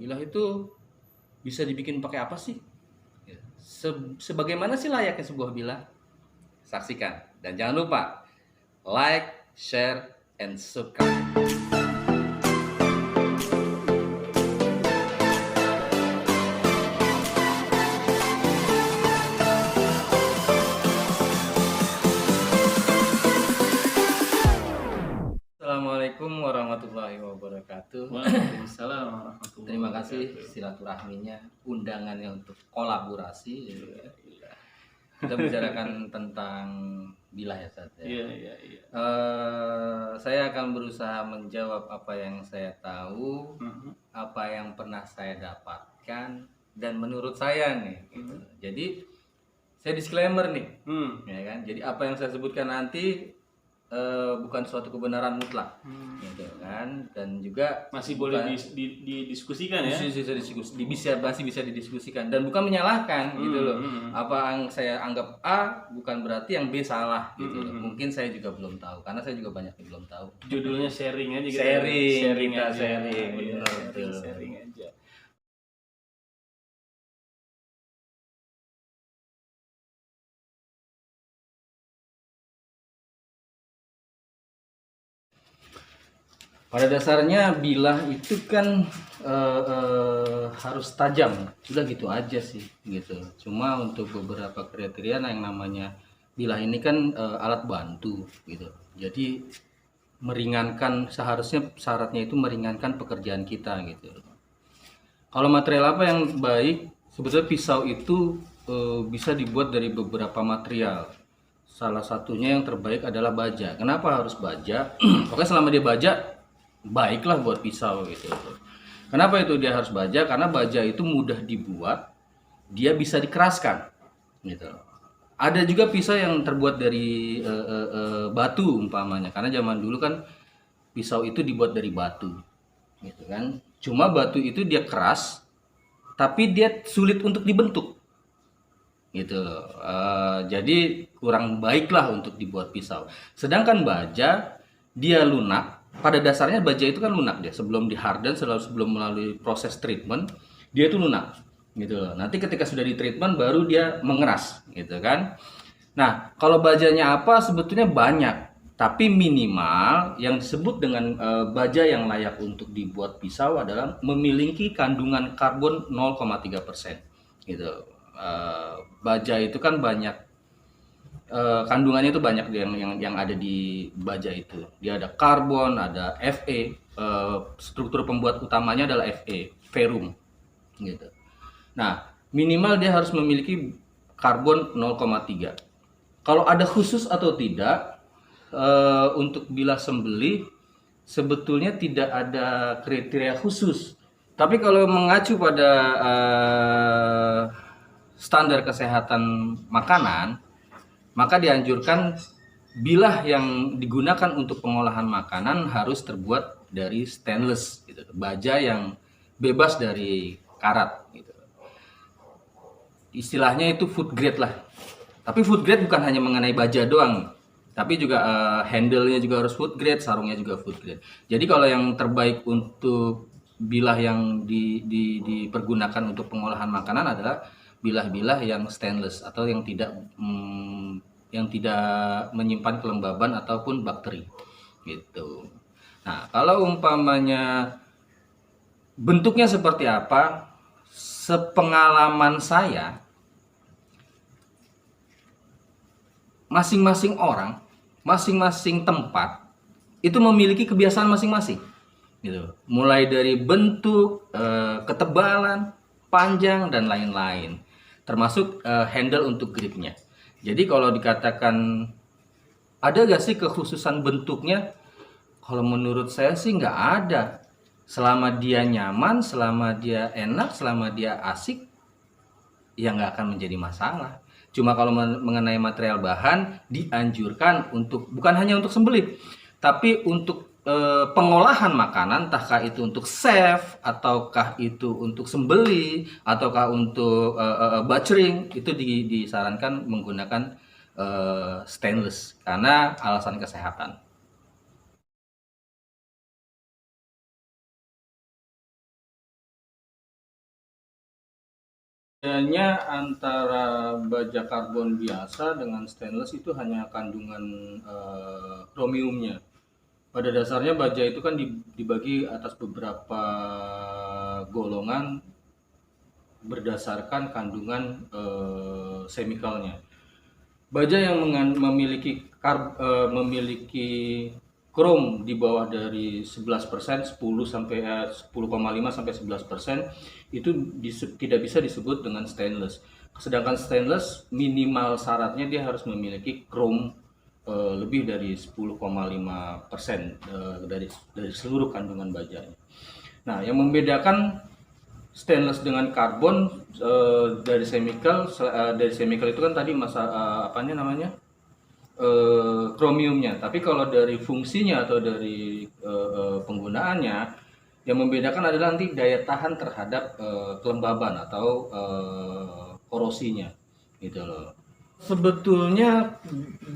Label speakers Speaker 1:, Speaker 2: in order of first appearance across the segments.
Speaker 1: bilah itu bisa dibikin pakai apa sih? Ya, sebagaimana sih layaknya sebuah bilah? Saksikan dan jangan lupa like, share, and subscribe. Assalamualaikum warahmatullahi wabarakatuh.
Speaker 2: Waalaikumsalam warahmatullahi
Speaker 1: Terima kasih
Speaker 2: wabarakatuh.
Speaker 1: silaturahminya, undangannya untuk kolaborasi.
Speaker 2: Iya, iya.
Speaker 1: Kita bicarakan tentang bilah ya Ustaz.
Speaker 2: Iya, iya, iya.
Speaker 1: Saya akan berusaha menjawab apa yang saya tahu,
Speaker 2: Mhm.
Speaker 1: apa yang pernah saya dapatkan, dan menurut saya nih. Gitu. Jadi saya disclaimer nih, ya kan. Jadi apa yang saya sebutkan nanti bukan suatu kebenaran mutlak, gitu kan. Dan juga
Speaker 2: Masih boleh didiskusikan ya?
Speaker 1: masih bisa didiskusikan dan bukan menyalahkan gitu loh. Apa yang saya anggap A bukan berarti yang B salah gitu loh. Mungkin saya juga belum tahu karena saya juga banyak yang belum tahu.
Speaker 2: Judulnya sharing aja gitu.
Speaker 1: Sharing
Speaker 2: aja.
Speaker 1: benar.
Speaker 2: Sharing aja.
Speaker 1: Pada dasarnya bilah itu kan harus tajam, udah gitu aja sih gitu. Cuma untuk beberapa kriteria yang namanya bilah ini kan alat bantu gitu. Jadi meringankan, seharusnya syaratnya itu meringankan pekerjaan kita gitu. Kalau material apa yang baik, sebetulnya pisau itu bisa dibuat dari beberapa material. Salah satunya yang terbaik adalah baja. Kenapa harus baja? Pokoknya selama dia baja, baiklah buat pisau gitu. Kenapa itu dia harus baja? Karena baja itu mudah dibuat, dia bisa dikeraskan gitu. Ada juga pisau yang terbuat dari batu umpamanya, karena zaman dulu kan pisau itu dibuat dari batu gitu kan. Cuma batu itu dia keras, tapi dia sulit untuk dibentuk gitu. Jadi kurang baiklah untuk dibuat pisau. Sedangkan baja dia lunak. Pada dasarnya baja itu kan lunak dia sebelum di harden, sebelum melalui proses treatment dia itu lunak gitu. Nanti ketika sudah di treatment baru dia mengeras gitu kan. Nah kalau bajanya apa sebetulnya banyak, tapi minimal yang disebut dengan baja yang layak untuk dibuat pisau adalah memiliki kandungan karbon 0,3% gitu. Baja itu kan banyak kandungannya itu banyak yang ada di baja itu. Dia ada karbon, ada Fe, struktur pembuat utamanya adalah Fe, ferrum gitu. Nah, minimal dia harus memiliki karbon 0,3. Kalau ada khusus atau tidak untuk bilah sembelih sebetulnya tidak ada kriteria khusus. Tapi kalau mengacu pada standar kesehatan makanan, maka dianjurkan bilah yang digunakan untuk pengolahan makanan harus terbuat dari stainless gitu. Baja yang bebas dari karat gitu. Istilahnya itu food grade lah. Tapi food grade bukan hanya mengenai baja doang, tapi juga handle-nya juga harus food grade, sarungnya juga food grade. Jadi kalau yang terbaik untuk bilah yang dipergunakan untuk pengolahan makanan adalah bilah-bilah yang stainless atau yang tidak menyimpan kelembaban ataupun bakteri gitu. Nah, kalau umpamanya bentuknya seperti apa, sepengalaman saya masing-masing orang, masing-masing tempat itu memiliki kebiasaan masing-masing gitu. Mulai dari bentuk, ketebalan, panjang dan lain-lain. Termasuk handle untuk gripnya. Jadi kalau dikatakan ada gak sih kekhususan bentuknya? Kalau menurut saya sih nggak ada. Selama dia nyaman, selama dia enak, selama dia asik, ya nggak akan menjadi masalah. Cuma kalau mengenai material bahan dianjurkan untuk bukan hanya untuk sembelih, tapi untuk pengolahan makanan, entahkah itu untuk chef ataukah itu untuk sembelih ataukah untuk butchering, itu disarankan menggunakan stainless karena alasan kesehatan. Bedanya antara baja karbon biasa dengan stainless itu hanya kandungan kromiumnya. Pada dasarnya baja itu kan dibagi atas beberapa golongan berdasarkan kandungan chemicalnya. Baja yang memiliki krom di bawah dari 11%, 10,5 sampai 11% itu tidak bisa disebut dengan stainless. Sedangkan stainless minimal syaratnya dia harus memiliki krom lebih dari 10,5% dari seluruh kandungan bajanya. Nah, yang membedakan stainless dengan karbon dari chemical itu kan tadi kromiumnya. Tapi kalau dari fungsinya atau dari penggunaannya, yang membedakan adalah nanti daya tahan terhadap kelembaban atau korosinya, gitu loh. Sebetulnya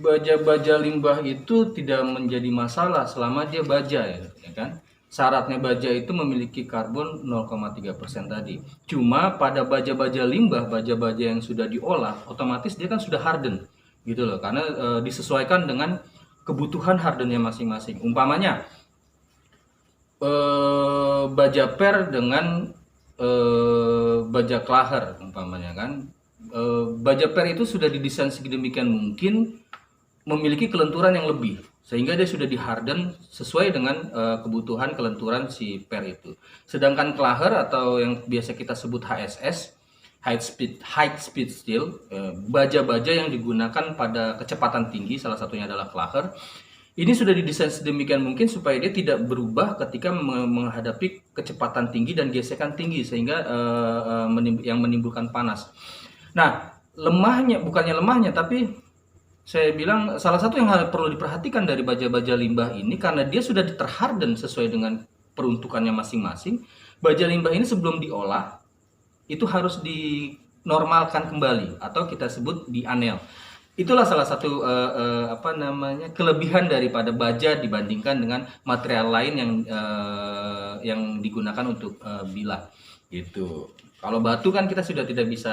Speaker 1: baja-baja limbah itu tidak menjadi masalah selama dia baja, ya kan? Syaratnya baja itu memiliki karbon 0,3% tadi. Cuma pada baja-baja limbah, baja-baja yang sudah diolah, otomatis dia kan sudah harden, gitu loh. Karena disesuaikan dengan kebutuhan hardennya masing-masing. Umpamanya baja per dengan baja klaher, umpamanya kan. Baja per itu sudah didesain sedemikian mungkin memiliki kelenturan yang lebih, sehingga dia sudah diharden sesuai dengan kebutuhan kelenturan si per itu. Sedangkan klaher atau yang biasa kita sebut HSS, high speed steel, baja-baja yang digunakan pada kecepatan tinggi, salah satunya adalah klaher. Ini sudah didesain sedemikian mungkin supaya dia tidak berubah ketika menghadapi kecepatan tinggi dan gesekan tinggi, sehingga yang menimbulkan panas. Nah, bukannya lemahnya, tapi saya bilang salah satu yang perlu diperhatikan dari baja-baja limbah ini, karena dia sudah terharden sesuai dengan peruntukannya masing-masing. Baja limbah ini sebelum diolah itu harus dinormalkan kembali atau kita sebut dianel. Itulah salah satu kelebihan daripada baja dibandingkan dengan material lain yang digunakan untuk bilah gitu. Kalau batu kan kita sudah tidak bisa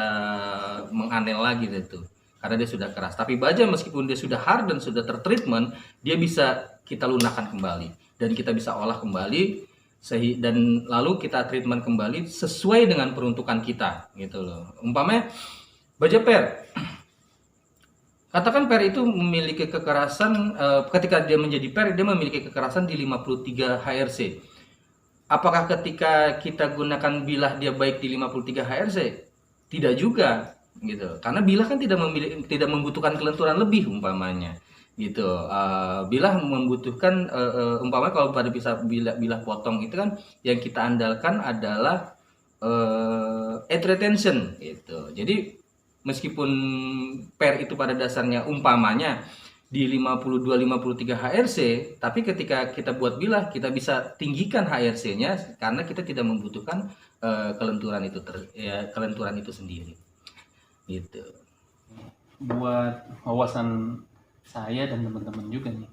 Speaker 1: menganel lagi gitu, karena dia sudah keras. Tapi baja meskipun dia sudah harden, sudah tertreatment, dia bisa kita lunakkan kembali dan kita bisa olah kembali, dan lalu kita treatment kembali sesuai dengan peruntukan kita, gitu loh. Umpamanya baja per, katakan per itu memiliki kekerasan, ketika dia menjadi per, dia memiliki kekerasan di 53 HRC. Apakah ketika kita gunakan bilah dia baik di 53 HRC? Tidak juga, gitu. Karena bilah kan tidak membutuhkan kelenturan lebih umpamanya, gitu. Bilah membutuhkan umpamanya kalau pada bilah potong itu kan yang kita andalkan adalah edge retention, gitu. Jadi meskipun per itu pada dasarnya umpamanya di 52-53 HRC, tapi ketika kita buat bilah kita bisa tinggikan HRC-nya karena kita tidak membutuhkan kelenturan itu sendiri, gitu.
Speaker 2: Buat wawasan saya dan teman-teman juga nih,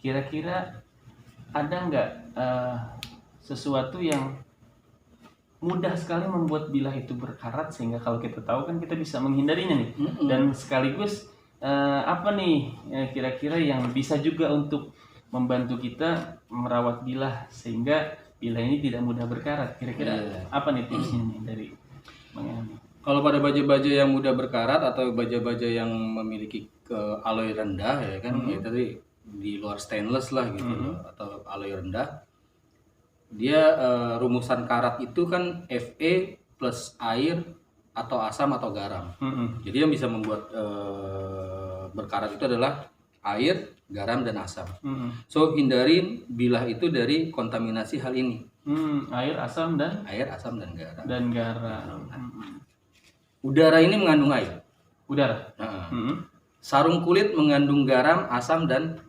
Speaker 2: kira-kira ada nggak sesuatu yang mudah sekali membuat bilah itu berkarat, sehingga kalau kita tahu kan kita bisa menghindarinya nih. Dan sekaligus apa nih kira-kira yang bisa juga untuk membantu kita merawat bilah sehingga bilah ini tidak mudah berkarat. Kira-kira apa nih tipsnya nih dari Bang Elmi?
Speaker 1: Kalau pada baja-baja yang mudah berkarat atau baja-baja yang memiliki alloy rendah, ya kan, ya tadi di luar stainless lah gitu loh, atau alloy rendah, dia rumusan karat itu kan Fe plus air atau asam atau garam. Jadi yang bisa membuat berkarat itu adalah air, garam, dan asam. So hindari bilah itu dari kontaminasi hal ini.
Speaker 2: Air, asam, dan
Speaker 1: garam. Udara ini mengandung air.
Speaker 2: Udara.
Speaker 1: Sarung kulit mengandung garam, asam, dan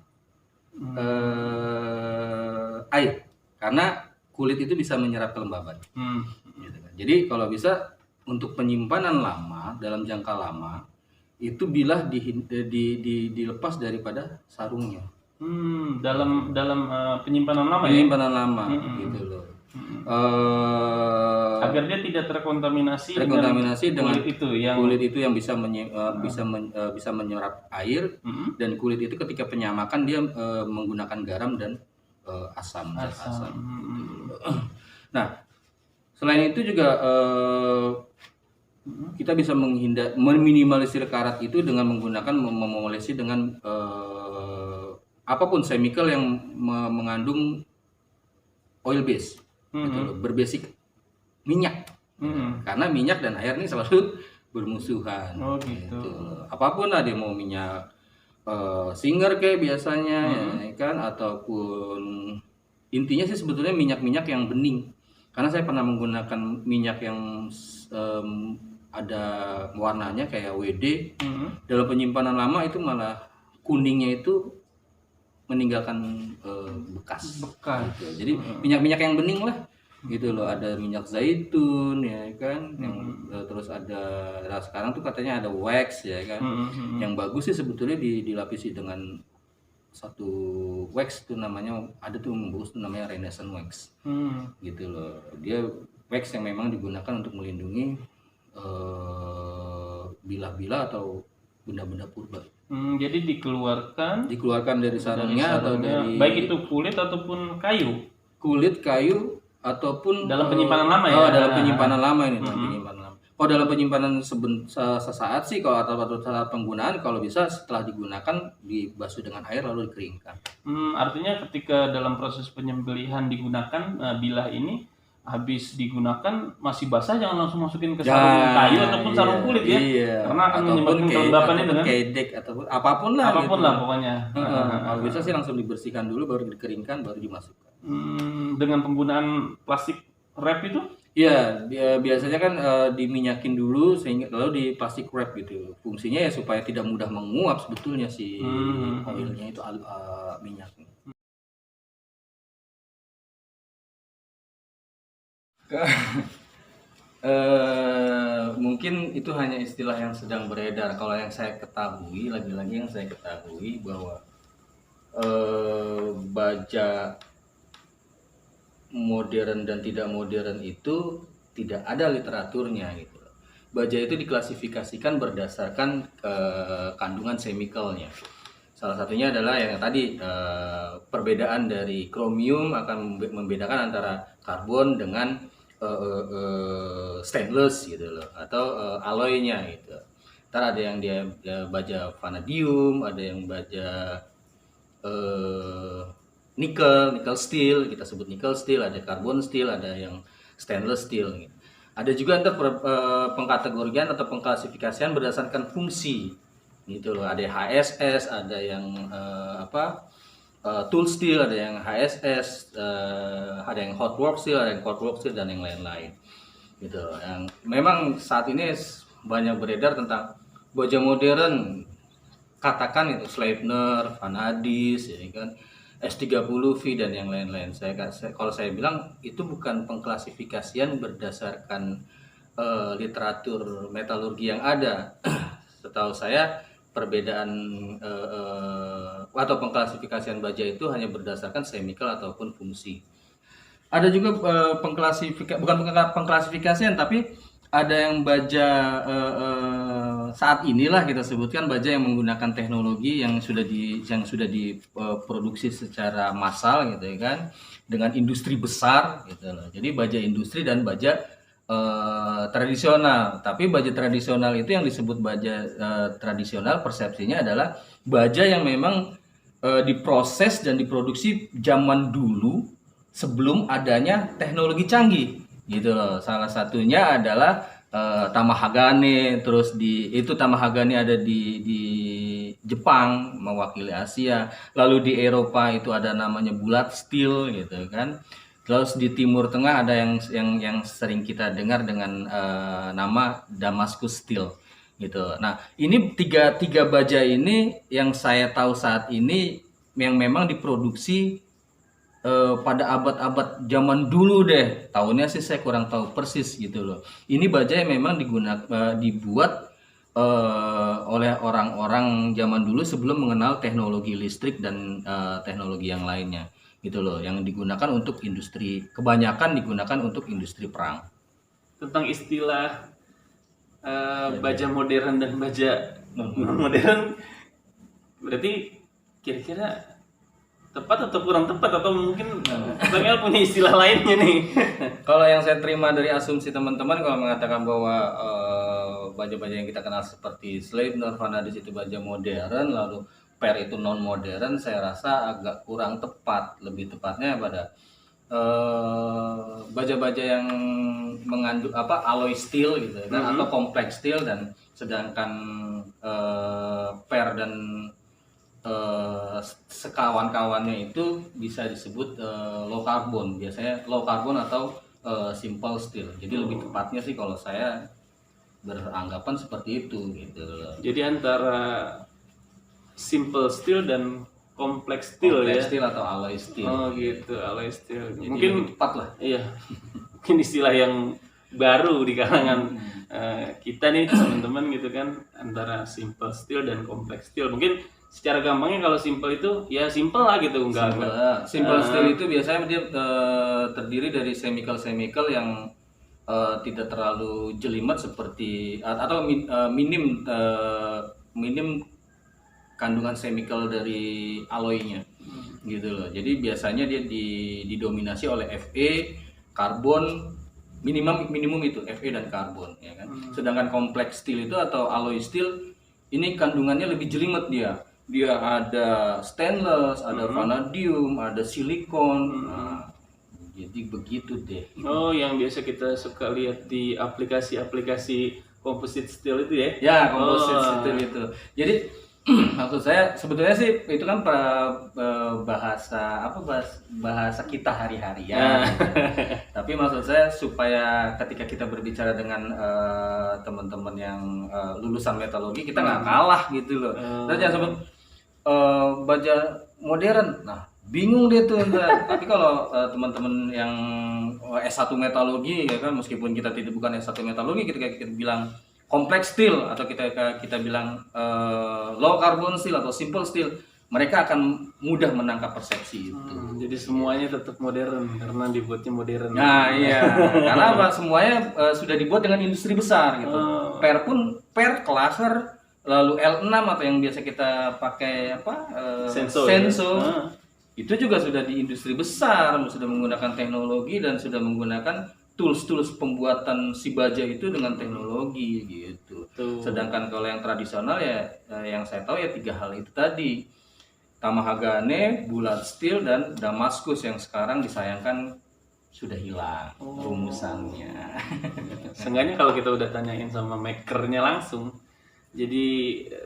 Speaker 1: air. Karena kulit itu bisa menyerap kelembaban. Gitu kan. Jadi kalau bisa untuk penyimpanan lama, dalam jangka lama, itu bilah dilepas daripada sarungnya.
Speaker 2: Dalam penyimpanan lama
Speaker 1: penyimpanan lama gitu loh.
Speaker 2: Agar dia tidak terkontaminasi
Speaker 1: dengan
Speaker 2: kulit
Speaker 1: itu yang bisa menyerap air, dan kulit itu ketika penyamakan dia menggunakan garam dan asam. Nah, selain itu juga kita bisa meminimalisir karat itu dengan menggunakan memolesi dengan apapun chemical yang mengandung oil base, gitu, berbasis minyak. Karena minyak dan air ini selalu bermusuhan.
Speaker 2: Gitu.
Speaker 1: Apapun lah, dia mau minyak Singer kayak biasanya, ya kan, ataupun intinya sih sebetulnya minyak-minyak yang bening. Karena saya pernah menggunakan minyak yang ada warnanya kayak WD, dalam penyimpanan lama itu malah kuningnya itu meninggalkan bekas. Gitu. Jadi minyak-minyak yang bening lah, gitu loh. Ada minyak zaitun, ya kan, yang terus ada, nah sekarang tuh katanya ada wax, ya kan. Yang bagus sih sebetulnya dilapisi dengan satu wax tuh, namanya ada tuh bagus tuh, namanya Renaissance wax, gitu loh. Dia wax yang memang digunakan untuk melindungi bilah-bilah atau benda-benda purba.
Speaker 2: Jadi
Speaker 1: dikeluarkan dari sarangnya atau dari,
Speaker 2: baik itu kulit ataupun kayu.
Speaker 1: Kulit, kayu, ataupun
Speaker 2: dalam penyimpanan lama ya.
Speaker 1: Dalam penyimpanan lama ini, penyimpanan lama. Kalau dalam penyimpanan sesaat sih, kalau atau saat penggunaan, kalau bisa setelah digunakan dibasuh dengan air lalu dikeringkan.
Speaker 2: Artinya ketika dalam proses penyembelihan digunakan bilah ini, habis digunakan masih basah, jangan langsung masukin ke sarung kayu ataupun sarung kulit ya. Karena akan menyebabkan kelembapan itu kan.
Speaker 1: Kedek ataupun apapun lah
Speaker 2: gitu. Pokoknya.
Speaker 1: Kalau bisa sih langsung dibersihkan dulu, baru dikeringkan, baru dimasukkan.
Speaker 2: Dengan penggunaan plastik wrap itu?
Speaker 1: Iya, biasanya kan diminyakin dulu sehingga lalu di plastik wrap gitu. Fungsinya ya supaya tidak mudah menguap sebetulnya si oilnya itu, minyaknya. Mungkin itu hanya istilah yang sedang beredar. Kalau yang saya ketahui, lagi-lagi yang saya ketahui bahwa baja modern dan tidak modern itu tidak ada literaturnya gitu. Baja itu diklasifikasikan berdasarkan kandungan chemicalnya. Salah satunya adalah yang tadi, perbedaan dari kromium akan membedakan antara karbon dengan stainless gitu loh, atau alloynya gitu. Ntar ada yang dia baja vanadium, ada yang baja nikel steel, kita sebut nikel steel, ada carbon steel, ada yang stainless steel gitu. Ada juga ntar pengkategorian atau pengklasifikasian berdasarkan fungsi gitu loh. Ada yang HSS, ada yang tool steel, ada yang HSS, ada yang hot work steel, ada yang cold work steel, dan yang lain-lain gitu. Yang memang saat ini banyak beredar tentang baja modern, katakan itu Sleipner, Vanadis, ya kan, S30V dan yang lain-lain. Kalau saya bilang itu bukan pengklasifikasian berdasarkan literatur metalurgi yang ada. Setahu saya perbedaan atau pengklasifikasian baja itu hanya berdasarkan chemical ataupun fungsi. Ada juga bukan pengklasifikasian, tapi ada yang baja saat inilah kita sebutkan baja yang menggunakan teknologi yang sudah diproduksi secara massal gitu ya kan, dengan industri besar gitu loh. Jadi baja industri dan baja tradisional. Tapi baja tradisional itu, yang disebut baja tradisional, persepsinya adalah baja yang memang diproses dan diproduksi zaman dulu sebelum adanya teknologi canggih gitu loh. Salah satunya adalah Tamahagane. Terus Tamahagane ada di Jepang mewakili Asia. Lalu di Eropa itu ada namanya bulat steel gitu kan. Terus di Timur Tengah ada yang sering kita dengar dengan nama Damascus Steel gitu. Nah, ini tiga baja ini yang saya tahu saat ini yang memang diproduksi pada abad-abad zaman dulu deh. Tahunnya sih saya kurang tahu persis gitu loh. Ini baja yang memang dibuat oleh orang-orang zaman dulu sebelum mengenal teknologi listrik dan teknologi yang lainnya gitu loh, yang digunakan untuk industri, kebanyakan digunakan untuk industri perang.
Speaker 2: Tentang istilah baja modern dan baja non modern, berarti kira-kira tepat atau kurang tepat, atau mungkin Bang El punya istilah lainnya nih?
Speaker 1: Kalau yang saya terima dari asumsi teman-teman kalau mengatakan bahwa baja-baja yang kita kenal seperti Slave, Vanadis itu baja modern, lalu Per itu non modern, saya rasa agak kurang tepat. Lebih tepatnya pada baja-baja yang mengandung alloy steel gitu kan, atau kompleks steel, dan sedangkan Per dan sekawan-kawannya itu bisa disebut low carbon, biasanya low carbon atau simple steel. Jadi lebih tepatnya sih kalau saya beranggapan seperti itu gitu loh.
Speaker 2: Jadi antara simple steel dan kompleks steel
Speaker 1: Kompleks
Speaker 2: ya.
Speaker 1: steel atau alloy steel.
Speaker 2: Oh gitu, alloy steel.
Speaker 1: Jadi
Speaker 2: Mungkin
Speaker 1: lebih tepat lah.
Speaker 2: iya. Mungkin istilah yang baru di kalangan kita nih teman-teman gitu kan, antara simple steel dan kompleks steel. Mungkin secara gampangnya kalau simple itu ya simple lah gitu, enggak.
Speaker 1: Simple steel itu biasanya dia terdiri dari chemical yang tidak terlalu jelimet seperti atau minim kandungan chemical dari alloynya gitu loh. Jadi biasanya dia didominasi oleh Fe, karbon, minimum itu Fe dan karbon ya kan. Sedangkan kompleks steel itu atau alloy steel ini kandungannya lebih jelimet dia. Dia ada stainless, ada vanadium, ada silikon. Nah, jadi begitu deh.
Speaker 2: Oh, yang biasa kita suka lihat di aplikasi-aplikasi composite steel itu ya?
Speaker 1: Ya, composite steel itu. Jadi maksud saya sebetulnya sih itu kan bahasa bahasa kita hari-hari ya. Tapi maksud saya supaya ketika kita berbicara dengan teman-teman yang lulusan metalurgi, kita nggak kalah gitu loh. Kita jangan sebut baja modern. Nah, bingung deh tuh entar. Tapi kalau teman-teman yang S1 metalurgi ya kan, meskipun kita tidak bukan S1 metalurgi, ketika kita bilang kompleks steel atau kita bilang low carbon steel atau simple steel, mereka akan mudah menangkap persepsi itu.
Speaker 2: Jadi semuanya tetap modern karena dibuatnya modern.
Speaker 1: Nah iya, karena apa? Semuanya sudah dibuat dengan industri besar gitu. Per Klaser, lalu L6 atau yang biasa kita pakai Senso. Itu juga sudah di industri besar, sudah menggunakan teknologi dan sudah menggunakan tools pembuatan si baja itu dengan teknologi gitu. Sedangkan kalau yang tradisional ya yang saya tahu ya 3 hal itu tadi. Tamahagane, Bulat Steel, dan Damaskus yang sekarang disayangkan sudah hilang rumusannya.
Speaker 2: Seenggaknya kalau kita udah tanyain sama makernya langsung, jadi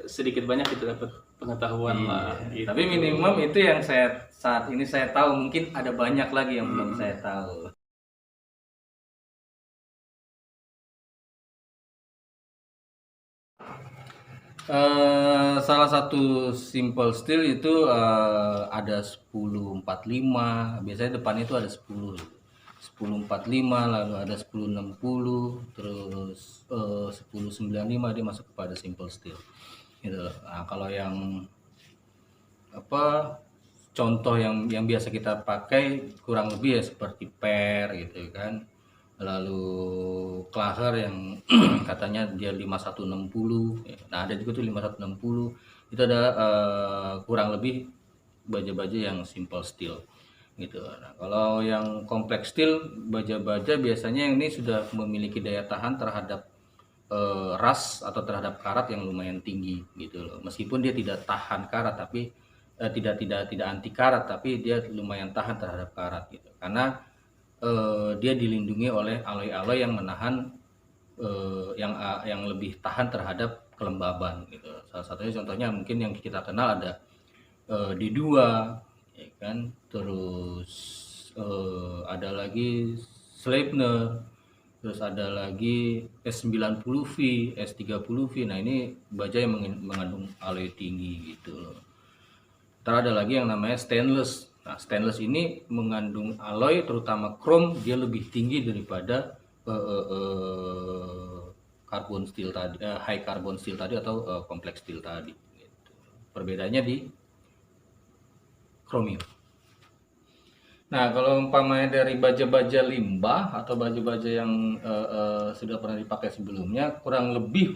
Speaker 2: sedikit banyak kita dapat pengetahuan lah. Gitu.
Speaker 1: Tapi minimum itu yang saat ini saya tahu, mungkin ada banyak lagi yang belum saya tahu. Salah satu simple steel itu ada 1045, biasanya depannya itu ada 1045, lalu ada 1060, terus 1095, dia masuk kepada simple steel gitu. Nah, kalau yang contoh yang biasa kita pakai kurang lebih ya seperti Per gitu kan, lalu Klaser yang katanya dia 5160. Nah, ada juga tuh 5160. Itu ada kurang lebih baja-baja yang simple steel gitu. Nah, kalau yang kompleks steel, baja-baja biasanya yang ini sudah memiliki daya tahan terhadap ras atau terhadap karat yang lumayan tinggi gitu loh. Meskipun dia tidak tahan karat, tapi tidak anti karat, tapi dia lumayan tahan terhadap karat gitu. Karena dia dilindungi oleh alloy-alloy yang menahan yang lebih tahan terhadap kelembaban gitu. Salah satunya contohnya mungkin yang kita kenal ada D2 ya kan, terus ada lagi Sleipner, terus ada lagi S90V, S30V. Nah, ini baja yang mengandung alloy tinggi gitu loh. Terus ada lagi yang namanya stainless. Nah, stainless ini mengandung alloy terutama krom, dia lebih tinggi daripada carbon steel tadi, high carbon steel tadi atau complex steel tadi gitu. Perbedaannya di kromium. Nah, kalau umpamanya dari baja-baja limbah atau baja-baja yang sudah pernah dipakai sebelumnya, kurang lebih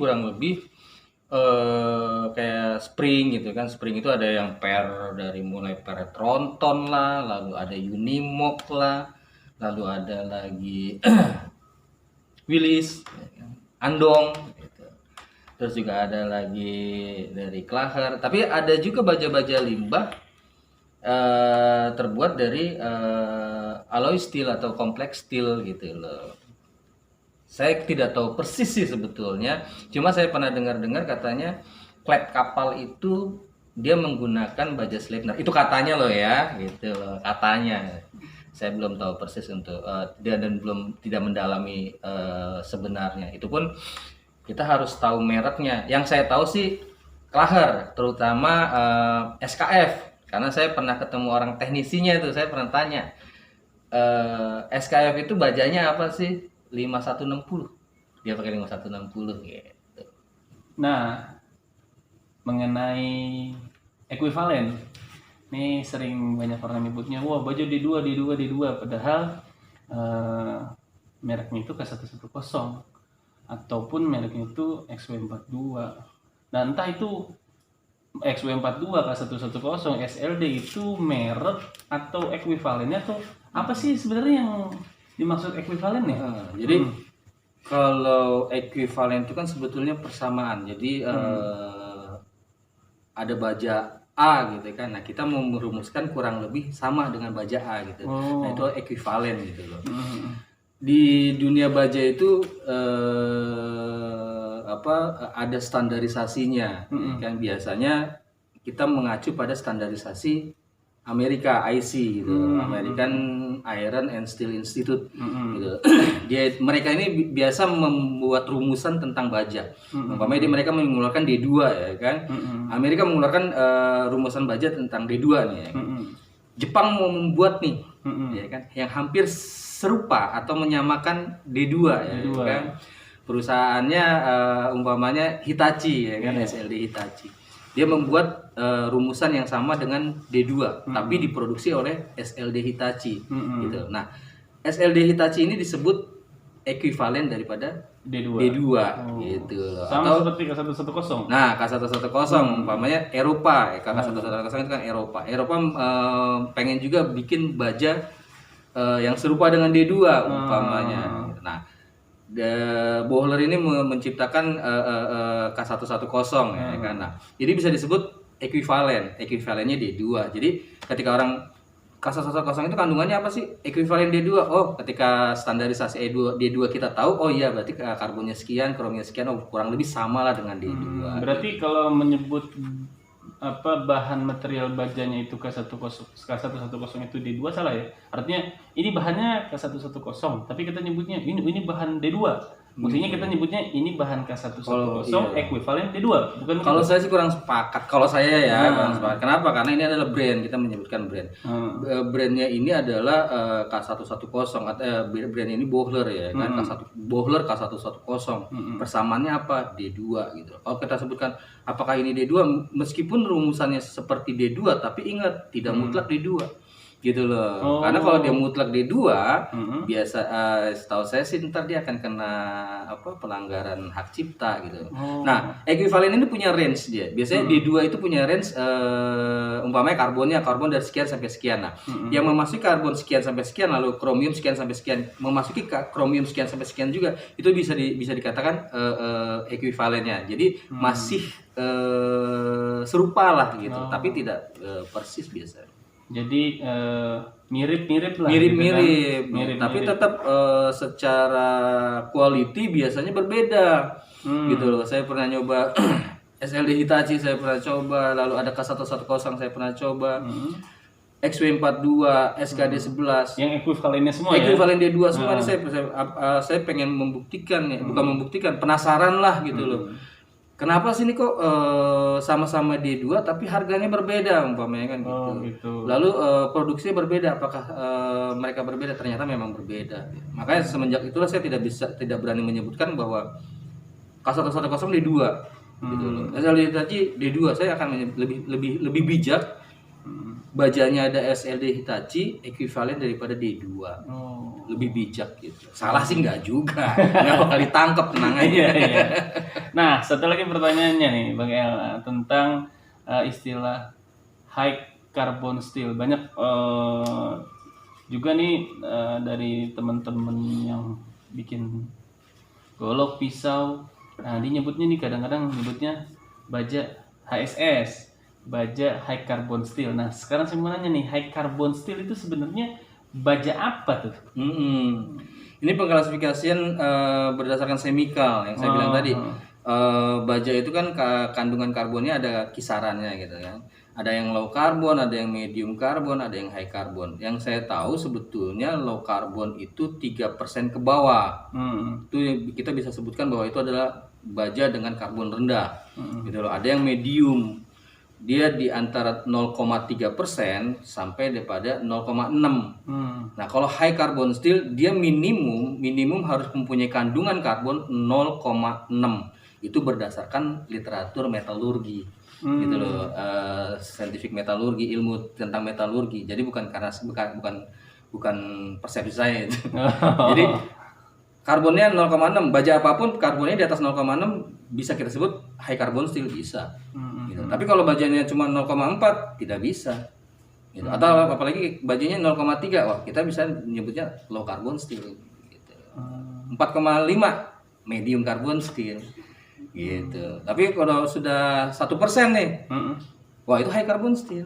Speaker 1: kayak spring gitu kan. Spring itu ada yang dari mulai per Tronton lah, lalu ada Unimog lah, lalu ada lagi Willis, ya kan, Andong, gitu. Terus juga ada lagi dari Klaher. Tapi ada juga baja-baja limbah terbuat dari alloy steel atau kompleks steel gitu loh. Saya tidak tahu persis sih sebetulnya, cuma saya pernah dengar-dengar katanya klep kapal itu dia menggunakan baja Sleipner. Itu katanya loh ya, gitu loh, katanya. Saya belum tahu persis untuk dia dan belum tidak mendalami sebenarnya. Itu pun kita harus tahu mereknya. Yang saya tahu sih Klaher, terutama SKF, karena saya pernah ketemu orang teknisinya itu, saya pernah tanya SKF itu bajanya apa sih? 5160. Dia pakai 5160 gitu.
Speaker 2: Nah, mengenai ekuivalen, ini sering banyak orang nyebutnya, wah baju D2, padahal mereknya itu K110 ataupun mereknya itu XW42. Nah, entah itu XW42, K110, SLD itu merek atau ekuivalennya tuh apa sih sebenarnya yang dimaksud ekuivalen ya?
Speaker 1: Jadi kalau ekuivalen itu kan sebetulnya persamaan. Jadi ada baja A gitu kan. Nah, kita mau merumuskan kurang lebih sama dengan baja A gitu. Nah, itu ekuivalen gitu loh. Di dunia baja itu ada standarisasinya. Kan biasanya kita mengacu pada standarisasi Amerika IC gitu, American Iron and Steel Institute gitu. Mereka ini biasa membuat rumusan tentang baja. Umpamanya mereka mengeluarkan D2 ya kan. Amerika mengeluarkan rumusan baja tentang D2 nih ya. Jepang mau membuat nih ya kan yang hampir serupa atau menyamakan D2 ya kan. Perusahaannya umpamanya Hitachi ya kan, SLD Hitachi. Dia membuat rumusan yang sama dengan D2 tapi diproduksi oleh SLD Hitachi gitu. Nah, SLD Hitachi ini disebut ekuivalen daripada D2 gitu.
Speaker 2: Sama seperti K110.
Speaker 1: Nah, K110 umpamanya Eropa, K110 itu kan Eropa. Eropa pengen juga bikin baja yang serupa dengan D2 umpamanya. Nah, Bohler ini menciptakan K110 ya kan. Nah, jadi bisa disebut ekuivalen. Ekuivalennya D2. Jadi ketika orang K110 itu kandungannya apa sih? Ekuivalen D2. Oh, ketika standarisasi D2 kita tahu, oh iya berarti karbonnya sekian, kromnya sekian, oh kurang lebih sama lah dengan D2.
Speaker 2: Berarti kalau menyebut bahan material bajanya itu K110 itu D2 salah ya? Artinya ini bahannya K110 tapi kita nyebutnya ini bahan D2. Maksudnya kita nyebutnya ini bahan K110 ekuivalen D2, bukan?
Speaker 1: Kalau saya sih kurang sepakat. Kalau saya ya kurang sepakat. Kenapa? Karena ini adalah brand, kita menyebutkan brand. Brandnya ini adalah K110. Brand ini Bohler ya kan, Bohler K110. Persamaannya apa? D2 gitu. Kalau kita sebutkan apakah ini D2, meskipun rumusannya seperti D2, tapi ingat tidak mutlak D2. Gitu loh. Karena kalau dia mutlak D2 biasa setahu saya sih ntar dia akan kena pelanggaran hak cipta gitu. Nah, ekuivalen ini punya range dia. Biasanya D2 itu punya range umpamanya karbon dari sekian sampai sekian. Nah, yang memasuki karbon sekian sampai sekian lalu kromium sekian sampai sekian memasuki kromium sekian sampai sekian juga itu bisa dikatakan ekuivalennya. Jadi masih serupa lah gitu, tapi tidak persis biasanya.
Speaker 2: Jadi mirip-mirip lah.
Speaker 1: Mirip-mirip, gitu kan? Tapi tetap secara quality biasanya berbeda. Gitu loh. Saya pernah nyoba SLD Hitachi, saya pernah coba, lalu ada K110 saya pernah coba. XW42, SKD11
Speaker 2: yang ekuivalennya semua
Speaker 1: ekuivalen D2 semua ini saya pengen membuktikan ya, bukan membuktikan, penasaran lah gitu loh. Kenapa sih ini kok sama-sama D2 tapi harganya berbeda umpamanya kan gitu. Lalu produksinya berbeda, apakah mereka berbeda? Ternyata memang berbeda. Makanya semenjak itulah saya tidak berani menyebutkan bahwa K110 D2 gitu loh. SLD tadi D2, saya akan lebih bijak Bajanya ada SLD Hitachi ekuivalen daripada D2.
Speaker 2: Oh.
Speaker 1: Lebih bijak gitu. Salah sih nggak juga. Nggak bakal ditangkap, tenang aja.
Speaker 2: Iya. Nah, satu lagi pertanyaannya nih Bang El tentang istilah high carbon steel. Banyak juga nih dari teman-teman yang bikin golok, pisau. Nah, dia nyebutnya nih kadang-kadang nyebutnya baja HSS, baja high carbon steel. Nah, sekarang saya mau nanya nih, high carbon steel itu sebenarnya baja apa tuh?
Speaker 1: Ini pengklasifikasian berdasarkan semikal yang saya bilang tadi. Baja itu kan kandungan karbonnya ada kisarannya gitu kan. Ada yang low carbon, ada yang medium carbon, ada yang high carbon. Yang saya tahu sebetulnya low carbon itu 3% ke bawah. Itu kita bisa sebutkan bahwa itu adalah baja dengan karbon rendah. Gitu loh. Ada yang medium. Dia di antara 0,3% sampai daripada 0,6. Nah, kalau high carbon steel dia minimum harus mempunyai kandungan karbon 0,6. Itu berdasarkan literatur metalurgi. Gitu loh, scientific metalurgi, ilmu tentang metalurgi. Jadi bukan persepsi saya itu. Jadi karbonnya 0,6, baja apapun karbonnya di atas 0,6 bisa kita sebut high carbon steel bisa. Gitu. Tapi kalau bajanya cuma 0,4 tidak bisa. Gitu. Atau apalagi bajanya 0,3, wah kita bisa menyebutnya low carbon steel. Gitu. 4,5 medium carbon steel. Gitu. Tapi kalau sudah 1% nih, wah itu high carbon steel.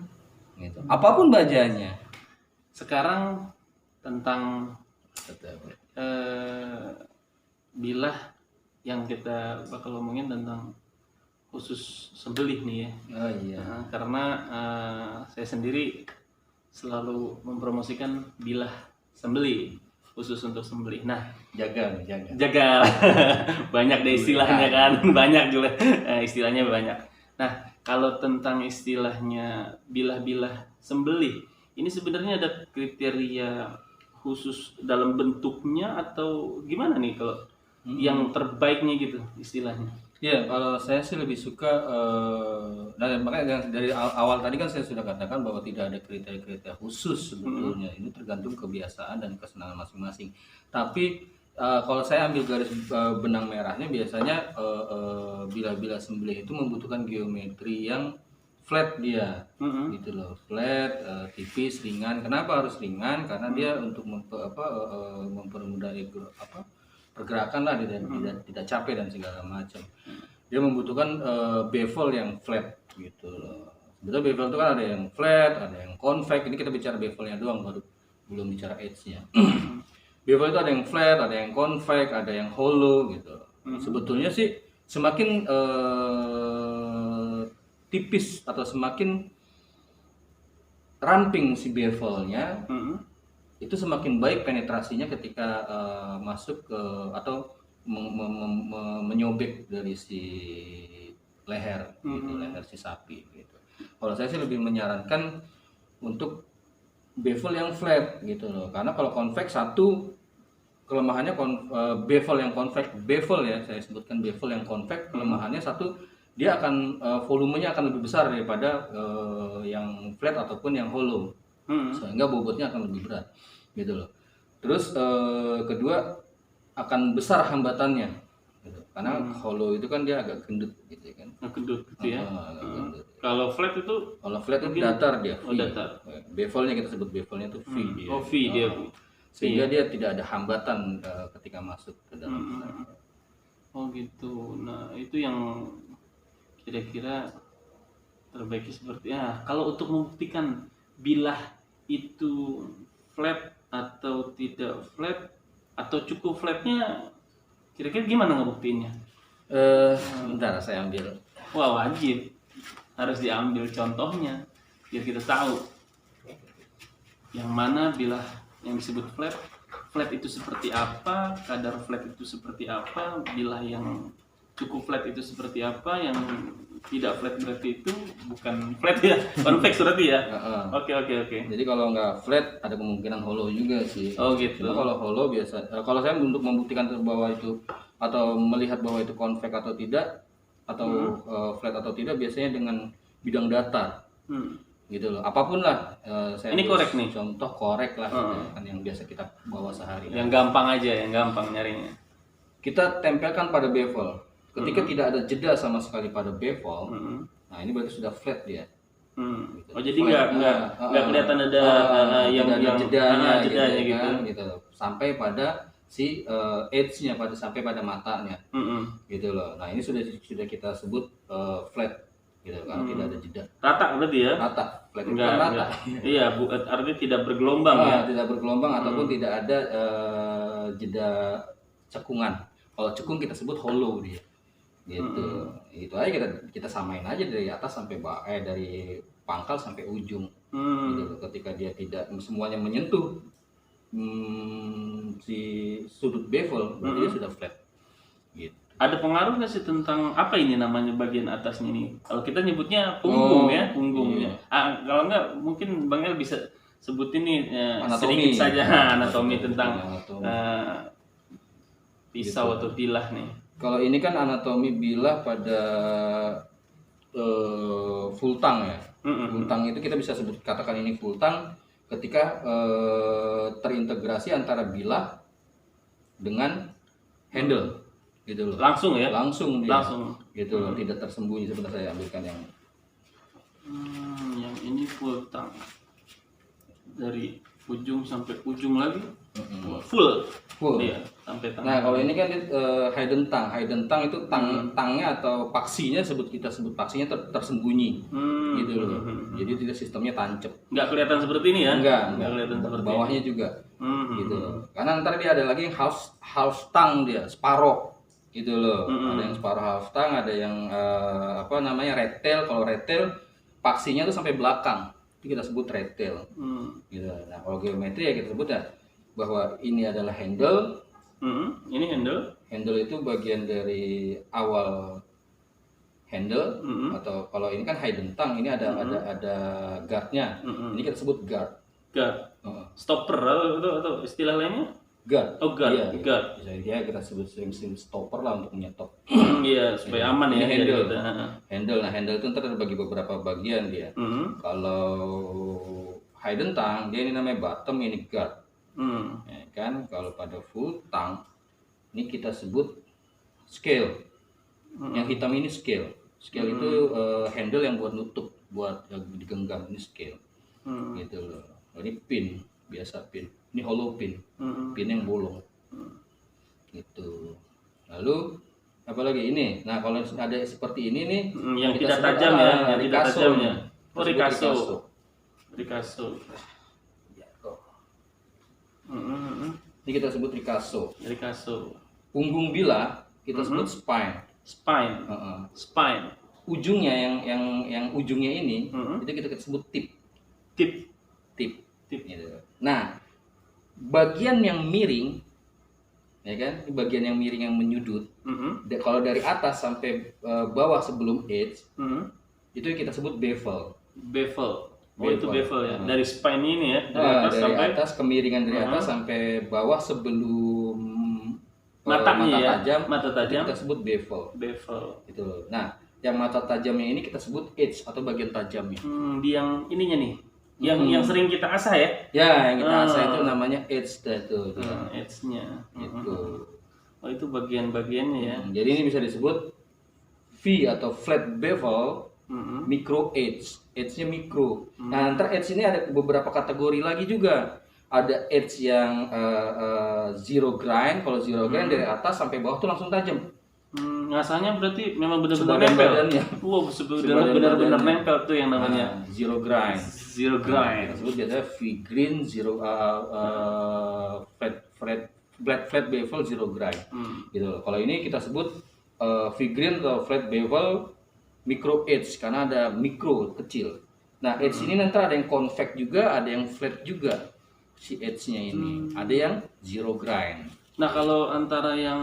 Speaker 1: Gitu. Apapun bajanya.
Speaker 2: Sekarang tentang bilah yang kita bakal ngomongin tentang khusus sembelih nih ya.
Speaker 1: Oh iya.
Speaker 2: Karena saya sendiri selalu mempromosikan bilah sembelih khusus untuk sembelih. Nah,
Speaker 1: jaga.
Speaker 2: Banyak deh istilahnya kan, banyak juga istilahnya banyak. Nah, kalau tentang istilahnya bilah-bilah sembelih, ini sebenarnya ada kriteria khusus dalam bentuknya atau gimana nih kalau yang terbaiknya gitu istilahnya?
Speaker 1: Ya, kalau saya sih lebih suka dan makanya dari awal tadi kan saya sudah katakan bahwa tidak ada kriteria-kriteria khusus sebetulnya. Ini tergantung kebiasaan dan kesenangan masing-masing. Tapi kalau saya ambil garis benang merahnya biasanya bilah-bilah sembelih itu membutuhkan geometri yang flat dia, gitu loh, flat, tipis, ringan. Kenapa harus ringan? Karena dia untuk mempermudah pergerakan lah, tidak capek dan segala macam. Dia membutuhkan bevel yang flat gitu loh. Sebetulnya bevel itu kan ada yang flat, ada yang convex. Ini kita bicara bevelnya doang, baru belum bicara edge-nya. Bevel itu ada yang flat, ada yang convex, ada yang hollow gitu. Sebetulnya sih semakin tipis atau semakin ramping si bevelnya, itu semakin baik penetrasinya ketika masuk ke atau menyobek dari si leher, gitu, leher si sapi. Gitu. Kalau saya sih lebih menyarankan untuk bevel yang flat gitu loh, karena kalau convex satu kelemahannya bevel yang convex, bevel ya saya sebutkan bevel yang convex, kelemahannya satu dia akan volumenya akan lebih besar daripada yang flat ataupun yang hollow, sehingga bobotnya akan lebih berat gitu loh. Terus kedua akan besar hambatannya gitu. Karena hollow itu kan dia agak gendut gitu kan.
Speaker 2: Gendut gitu ya. Kalau flat itu
Speaker 1: datar dia.
Speaker 2: Oh, datar.
Speaker 1: Bevelnya kita sebut bevelnya itu V dia.
Speaker 2: Oh, V dia.
Speaker 1: Sehingga dia tidak ada hambatan ketika masuk ke dalam.
Speaker 2: Oh gitu. Nah, itu yang kira-kira terbaik seperti kalau untuk membuktikan bilah itu flat atau tidak flat atau cukup flatnya, kira-kira gimana ngebuktiinnya?
Speaker 1: Bentar saya ambil.
Speaker 2: Wah, wajib harus diambil contohnya biar kita tahu yang mana bilah yang disebut flat itu seperti apa, kadar flat itu seperti apa, bilah yang cukup flat itu seperti apa, yang tidak flat berarti itu bukan flat ya, convex berarti ya. Oke.
Speaker 1: Jadi kalau nggak flat ada kemungkinan hollow juga sih.
Speaker 2: Oh gitu.
Speaker 1: Cuma kalau hollow biasa, kalau saya untuk membuktikan bahwa itu atau melihat bahwa itu convex atau tidak atau flat atau tidak biasanya dengan bidang datar. gitu loh. Apapun lah, saya
Speaker 2: Ini
Speaker 1: ambil
Speaker 2: korek nih?
Speaker 1: contoh korek lah, gitu ya, kan yang biasa kita bawa sehari.
Speaker 2: Yang gampang aja, yang gampang nyarinya.
Speaker 1: Kita tempelkan pada bevel. Ketika tidak ada jeda sama sekali pada bevel,
Speaker 2: Mm-mm.
Speaker 1: nah ini berarti sudah flat dia.
Speaker 2: Hmm. Oh jadi
Speaker 1: Flat.
Speaker 2: nggak kelihatan ada yang
Speaker 1: tidak ada jedanya,
Speaker 2: jedanya
Speaker 1: gitu,
Speaker 2: gitu.
Speaker 1: kan, gitu. Sampai pada si edge-nya, sampai pada matanya,
Speaker 2: Mm-mm.
Speaker 1: gitu loh. Nah ini sudah kita sebut flat, gitu, karena tidak ada jeda.
Speaker 2: Rata berarti ya?
Speaker 1: Rata, flat itu
Speaker 2: Enggak,
Speaker 1: kan rata.
Speaker 2: Iya, artinya tidak bergelombang ya.
Speaker 1: Tidak bergelombang ataupun tidak ada jeda cekungan. Kalau cekung kita sebut hollow dia, gitu. Itu aja kita samain aja dari atas sampai dari pangkal sampai ujung, gitu. Ketika dia tidak semuanya menyentuh si sudut bevel, berarti dia sudah flat, gitu.
Speaker 2: Ada pengaruh nggak sih tentang apa ini namanya bagian atasnya ini? Kalau kita nyebutnya punggung ya, punggungnya. Kalau nggak mungkin Bang El bisa sebutin nih
Speaker 1: Anatomi.
Speaker 2: sedikit saja anatomi tentang
Speaker 1: Anatomi.
Speaker 2: pisau atau bilah nih.
Speaker 1: Kalau ini kan anatomi bilah pada full tang ya. Full tang itu kita bisa sebut, katakan ini full tang ketika terintegrasi antara bilah dengan handle, gitu loh.
Speaker 2: Langsung ya?
Speaker 1: Langsung dia.
Speaker 2: Langsung.
Speaker 1: Gitu loh, tidak tersembunyi. Sebentar saya ambilkan yang
Speaker 2: Yang ini full tang. Dari ujung sampai ujung lagi. Full. Iya, sampai tang.
Speaker 1: Nah, kalau ini kan hidden tang. Hidden tang itu tangnya atau paksinya, kita sebut paksinya tersembunyi. Gitu loh. Jadi tidak sistemnya tancap.
Speaker 2: Nggak kelihatan seperti ini ya?
Speaker 1: Enggak
Speaker 2: kelihatan seperti
Speaker 1: bawahnya juga. Gitu. Karena ntar dia ada lagi yang half tang, dia separoh. Gitu loh. Ada yang separoh half tang, ada yang red tail. Kalau red tail paksinya tuh sampai belakang. Itu kita sebut red tail. Gitu. Nah, kalau geometri ya kita sebut ya bahwa ini adalah handle.
Speaker 2: Ini handle.
Speaker 1: Handle itu bagian dari awal handle, atau kalau ini kan hidden tang, ini ada guardnya. Ini kita sebut guard.
Speaker 2: Guard. Stopper atau istilah lainnya?
Speaker 1: Guard.
Speaker 2: Oh, guard.
Speaker 1: Iya,
Speaker 2: Guard.
Speaker 1: Bisa kita sebut sering stopper lah untuk menyetop.
Speaker 2: Iya, supaya aman ya.
Speaker 1: Ini handle.
Speaker 2: Gitu.
Speaker 1: Handle. Nah, handle itu ntar terbagi beberapa bagian dia. Kalau hidden tang, dia ini namanya bottom, ini guard. Ya kan, kalau pada full tang ini kita sebut scale. Yang hitam ini scale. Scale itu handle yang buat nutup, buat digenggam, ini scale. Gitu loh. Ini pin, biasa pin. Ini hollow pin. Pin yang bolong. Gitu. Lalu apalagi ini. Nah, kalau ada seperti ini nih,
Speaker 2: yang
Speaker 1: kita
Speaker 2: tidak
Speaker 1: sebut,
Speaker 2: tajam ya, yang tidak
Speaker 1: Ricasso.
Speaker 2: tajamnya.
Speaker 1: Kita sebut
Speaker 2: Ricasso.
Speaker 1: Ricasso.
Speaker 2: Ricasso.
Speaker 1: Ini kita sebut Ricasso.
Speaker 2: Ricasso.
Speaker 1: Punggung bilah kita sebut spine.
Speaker 2: Spine. Spine.
Speaker 1: Ujungnya yang ujungnya ini itu kita sebut tip.
Speaker 2: Tip.
Speaker 1: Gitu. Nah, bagian yang miring, ya kan, bagian yang miring yang menyudut. Kalau dari atas sampai bawah sebelum edge, itu kita sebut bevel.
Speaker 2: Bevel. Oh, itu bevel ya. Dari spine ini ya,
Speaker 1: Dari atas kemiringan dari atas sampai bawah sebelum
Speaker 2: matanya
Speaker 1: mata tajam,
Speaker 2: tajam.
Speaker 1: kita sebut bevel.
Speaker 2: Bevel.
Speaker 1: Gitu. Nah, yang mata tajamnya ini kita sebut edge atau bagian tajamnya.
Speaker 2: Di yang ininya nih. Yang sering kita asah ya?
Speaker 1: Ya, yang kita asah itu namanya edge itu.
Speaker 2: Edge-nya.
Speaker 1: Gitu.
Speaker 2: Oh, itu bagian-bagiannya ya.
Speaker 1: Jadi ini bisa disebut V atau flat bevel, micro edge. Edge-nya mikro. Nah, ntar edge ini ada beberapa kategori lagi juga. Ada edge yang zero grind. Kalau zero grind dari atas sampai bawah tuh langsung tajam.
Speaker 2: Ngasahnya berarti memang benar-benar
Speaker 1: Sebadan
Speaker 2: nempel. Wow, benar-benar nempel tuh yang namanya
Speaker 1: zero grind.
Speaker 2: Zero grind.
Speaker 1: Kita sebut biasanya V grind zero flat bevel zero grind. Gitu loh. Kalau ini kita sebut V grind atau flat bevel micro edge karena ada mikro kecil. Nah, edge ini nanti ada yang convex juga, ada yang flat juga. Si edge-nya ini. Ada yang zero grind.
Speaker 2: Nah, kalau antara yang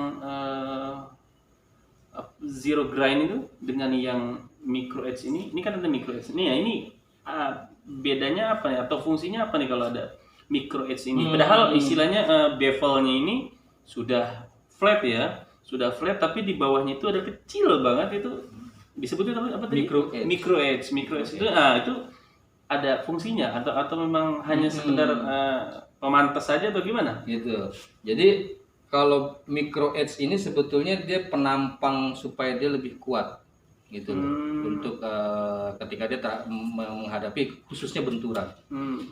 Speaker 2: zero grind itu dengan yang micro edge ini kan ada micro edge. Nih ya, ini bedanya apa ya? Atau fungsinya apa nih kalau ada micro edge ini? Padahal istilahnya bevelnya ini sudah flat ya, sudah flat tapi di bawahnya itu ada kecil banget itu disebutnya apa tadi?
Speaker 1: Micro edge.
Speaker 2: Micro edge itu itu ada fungsinya atau memang hanya sekedar pemantas saja atau gimana?
Speaker 1: Gitu. Jadi kalau micro edge ini sebetulnya dia penampang supaya dia lebih kuat gitu loh. Untuk ketika dia menghadapi khususnya benturan.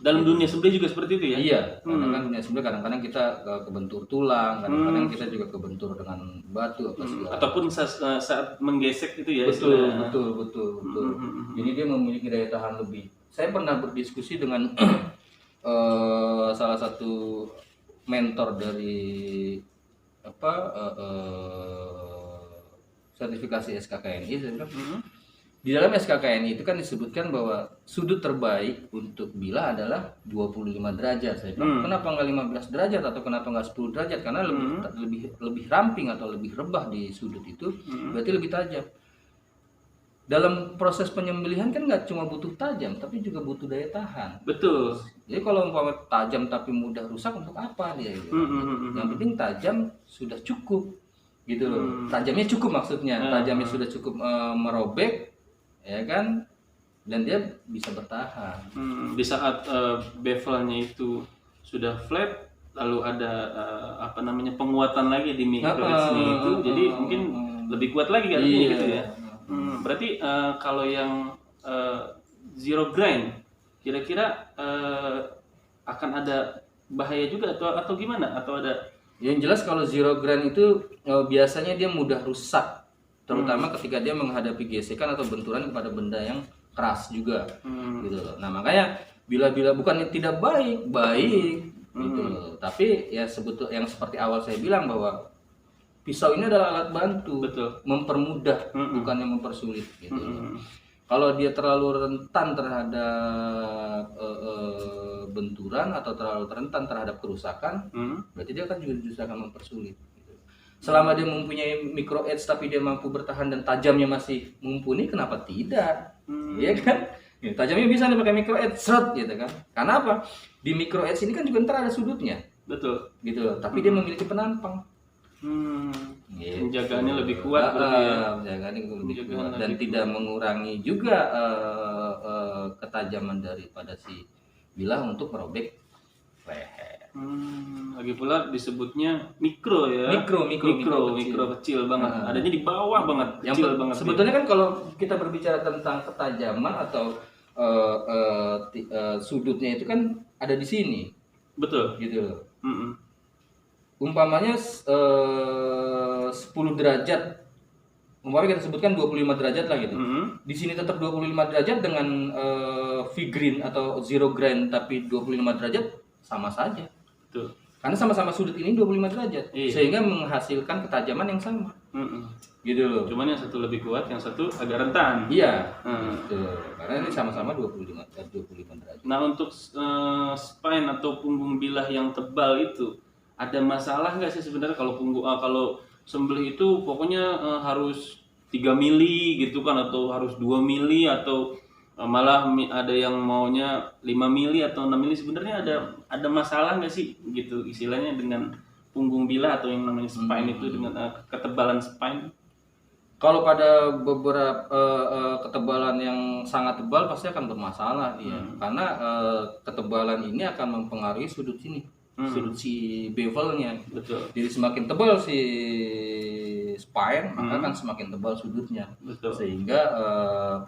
Speaker 2: Dalam dunia sebelah juga seperti itu ya?
Speaker 1: Iya, karena kan dunia sebelah kadang-kadang kita kebentur tulang, kadang-kadang kita juga kebentur dengan batu apa segala.
Speaker 2: Ataupun saat menggesek itu ya?
Speaker 1: Betul. Jadi dia memiliki daya tahan lebih. Saya pernah berdiskusi dengan salah satu mentor dari sertifikasi SKKNI. Saya bilang, di dalam SKKNI itu kan disebutkan bahwa sudut terbaik untuk bilah adalah 25 derajat. Saya bilang, kenapa nggak 15 derajat atau kenapa nggak 10 derajat? Karena lebih ramping atau lebih rebah di sudut itu, berarti lebih tajam. Dalam proses penyembelihan kan nggak cuma butuh tajam, tapi juga butuh daya tahan.
Speaker 2: Betul.
Speaker 1: Jadi kalau umpama tajam tapi mudah rusak, untuk apa dia? Gitu. Yang penting tajam sudah cukup, gitu loh. Tajamnya cukup maksudnya, tajamnya sudah cukup merobek, ya kan? Dan dia bisa bertahan.
Speaker 2: Di saat bevelnya itu sudah flat, lalu ada penguatan lagi di micro edge-nya itu, jadi mungkin lebih kuat lagi kan gitu ya. Berarti kalau yang zero grind kira-kira akan ada bahaya juga atau gimana, atau ada?
Speaker 1: Yang jelas kalau zero grind itu biasanya dia mudah rusak, terutama ketika dia menghadapi gesekan atau benturan kepada benda yang keras juga, gitu loh. Nah makanya bila bukannya tidak baik gitu loh. Tapi ya sebetulnya yang seperti awal saya bilang bahwa pisau ini adalah alat bantu, mempermudah, bukannya mempersulit gitu. Kalau dia terlalu rentan terhadap benturan atau terlalu rentan terhadap kerusakan, berarti dia kan justru akan mempersulit. Gitu. Selama dia mempunyai micro edge tapi dia mampu bertahan dan tajamnya masih mumpuni, kenapa tidak? Iya kan? Ya, tajamnya bisa nih pakai micro edge, gitu kan? Karena apa? Di micro edge ini kan juga ntar ada sudutnya, gitu loh. Tapi dia memiliki penampang.
Speaker 2: Gitu. Penjagaannya lebih kuat,
Speaker 1: penjagaannya lebih kuat dan tidak mengurangi juga ketajaman daripada si bilah untuk merobek leher.
Speaker 2: Lagi pula disebutnya mikro ya. Mikro kecil banget. Adanya di bawah banget, kecil banget.
Speaker 1: Sebetulnya kan kalau kita berbicara tentang ketajaman atau sudutnya itu kan ada di sini.
Speaker 2: Betul.
Speaker 1: Gitu loh. Umpamanya 10 derajat, umpamanya kita sebutkan 25 derajat lah gitu. Di sini tetap 25 derajat dengan V-grind atau zero grind tapi 25 derajat sama saja.
Speaker 2: Betul.
Speaker 1: Karena sama-sama sudut ini 25 derajat. Iya. Sehingga menghasilkan ketajaman yang sama. Gitu loh.
Speaker 2: Cuman yang satu lebih kuat, yang satu agak rentan.
Speaker 1: Iya. Gitu. Karena ini sama-sama 25 derajat.
Speaker 2: Nah, untuk spine atau punggung bilah yang tebal itu ada masalah nggak sih sebenarnya kalau kalau sembelih itu pokoknya harus 3 mili gitu kan, atau harus 2 mili, atau malah ada yang maunya 5 mili atau 6 mili. Sebenarnya ada masalah nggak sih gitu istilahnya dengan punggung bilah atau yang namanya spine itu dengan ketebalan spine?
Speaker 1: Kalau pada beberapa ketebalan yang sangat tebal pasti akan bermasalah, ya. Karena ketebalan ini akan mempengaruhi sudut sini. Sudut si bevelnya.
Speaker 2: Betul.
Speaker 1: Jadi semakin tebal si spine, maka akan semakin tebal sudutnya.
Speaker 2: Betul.
Speaker 1: Sehingga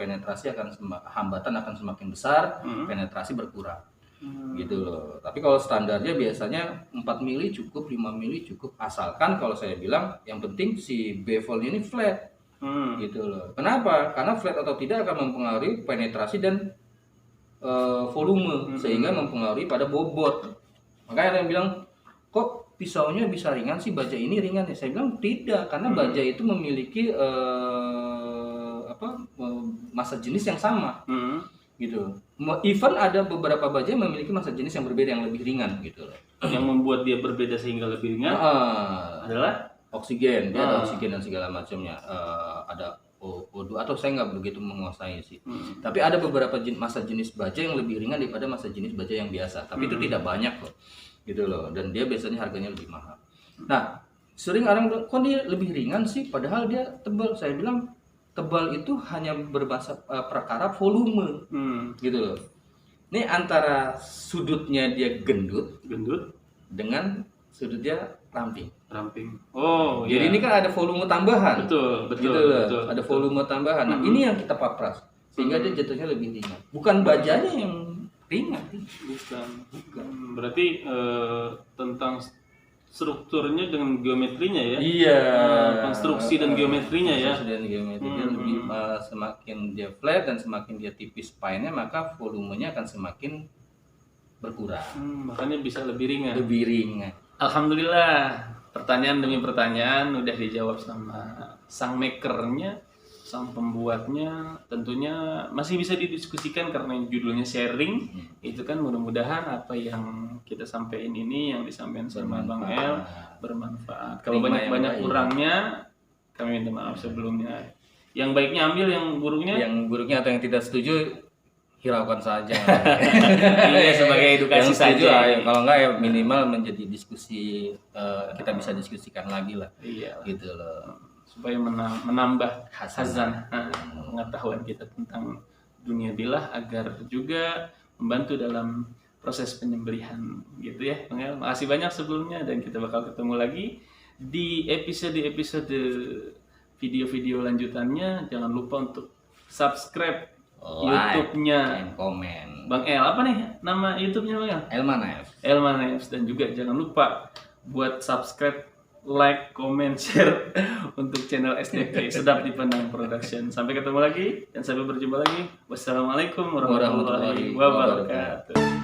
Speaker 1: penetrasi hambatan akan semakin besar, penetrasi berkurang. Gitu loh. Tapi kalau standarnya biasanya 4 mili cukup, 5 mili cukup, asalkan kalau saya bilang yang penting si bevelnya ini flat. Gitu loh. Kenapa? Karena flat atau tidak akan mempengaruhi penetrasi dan volume, sehingga mempengaruhi pada bobot. Makanya ada yang bilang, kok pisaunya bisa ringan sih, baja ini ringan ya? Saya bilang tidak, karena baja itu memiliki massa jenis yang sama, gitu. Even ada beberapa baja yang memiliki massa jenis yang berbeda, yang lebih ringan, gitu.
Speaker 2: Yang membuat dia berbeda sehingga lebih ringan adalah
Speaker 1: oksigen, dia ada oksigen dan segala macamnya, ada O2 atau saya nggak begitu menguasai sih. Tapi ada beberapa massa jenis baja yang lebih ringan daripada massa jenis baja yang biasa. Tapi itu tidak banyak kok, gitu loh. Dan dia biasanya harganya lebih mahal. Nah, sering orang bilang, kok dia lebih ringan sih, padahal dia tebal. Saya bilang tebal itu hanya perkara volume, gitu loh. Ini antara sudutnya dia gendut
Speaker 2: Gendut,
Speaker 1: dengan sudut dia ramping.
Speaker 2: ramping. Oh,
Speaker 1: Jadi
Speaker 2: iya.
Speaker 1: ini kan ada volume tambahan.
Speaker 2: betul,
Speaker 1: Gitu
Speaker 2: betul,
Speaker 1: loh.
Speaker 2: betul.
Speaker 1: Ada
Speaker 2: betul.
Speaker 1: volume tambahan. Nah,
Speaker 2: Mhm.
Speaker 1: ini yang kita papras sehingga dia jatuhnya lebih ringan. Bukan bajanya yang ringan.
Speaker 2: Bukan. Berarti tentang strukturnya dengan geometrinya ya.
Speaker 1: Iya.
Speaker 2: Konstruksi dan geometrinya ya.
Speaker 1: Konstruksi dan geometri dia lebih semakin dia flat dan semakin dia tipis spine-nya, maka volumenya akan semakin berkurang.
Speaker 2: Makanya bisa lebih ringan.
Speaker 1: Lebih ringan.
Speaker 2: Alhamdulillah, pertanyaan demi pertanyaan udah dijawab sama sang makernya, sang pembuatnya. Tentunya masih bisa didiskusikan karena judulnya sharing. Itu kan mudah-mudahan apa yang kita sampaikan ini yang disampaikan sama Bang El bermanfaat. Kalau
Speaker 1: Terima yang
Speaker 2: banyak-banyak
Speaker 1: baik.
Speaker 2: kurangnya, kami minta maaf sebelumnya. Yang baiknya ambil, yang buruknya
Speaker 1: Yang buruknya atau yang tidak setuju hiraukan saja.
Speaker 2: iya sebagai edukasi
Speaker 1: Yang setuju,
Speaker 2: saja.
Speaker 1: ayo. Kalau enggak ya minimal menjadi diskusi, kita bisa diskusikan lagi lah.
Speaker 2: Iya.
Speaker 1: Gitu loh.
Speaker 2: Supaya menambah
Speaker 1: Khazanah.
Speaker 2: pengetahuan kita tentang dunia bilah agar juga membantu dalam proses penyembelihan gitu ya Bang El. Makasih banyak sebelumnya dan kita bakal ketemu lagi di episode video-video lanjutannya. Jangan lupa untuk subscribe
Speaker 1: Like
Speaker 2: YouTube-nya
Speaker 1: and comment.
Speaker 2: Bang El. Apa nih nama YouTube-nya Bang El?
Speaker 1: Elmanef.
Speaker 2: Elmanef. Dan juga jangan lupa buat subscribe, like, comment, share untuk channel SDP Sedap Dipandang Production. Sampai ketemu lagi dan sampai berjumpa lagi. Wassalamualaikum warahmatullahi wabarakatuh.